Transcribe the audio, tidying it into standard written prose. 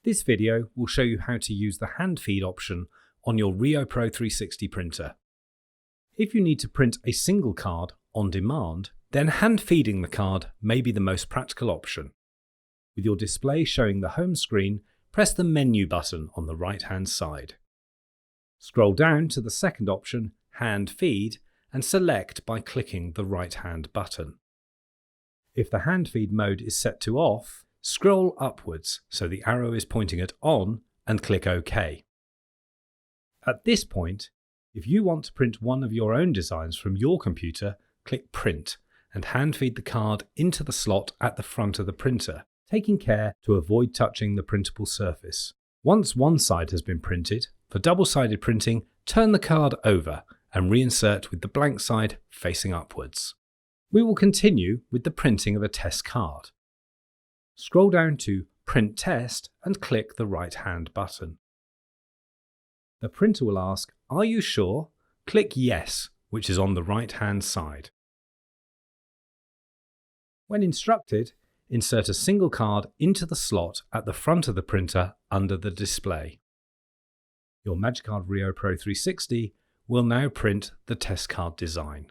This video will show you how to use the hand feed option on your RIO PRO 360 printer. If you need to print a single card on demand, then hand feeding the card may be the most practical option. With your display showing the home screen, press the menu button on the right-hand side. Scroll down to the second option, Hand Feed, and select by clicking the right-hand button. If the hand feed mode is set to off, scroll upwards so the arrow is pointing at on and click OK. At this point, if you want to print one of your own designs from your computer, click Print and hand feed the card into the slot at the front of the printer, taking care to avoid touching the printable surface. Once one side has been printed, for double-sided printing, turn the card over and reinsert with the blank side facing upwards. We will continue with the printing of a test card. Scroll down to Print Test and click the right-hand button. The printer will ask, "Are you sure?" Click Yes, which is on the right-hand side. When instructed, insert a single card into the slot at the front of the printer under the display. Your MagicCard RIO PRO 360 will now print the test card design.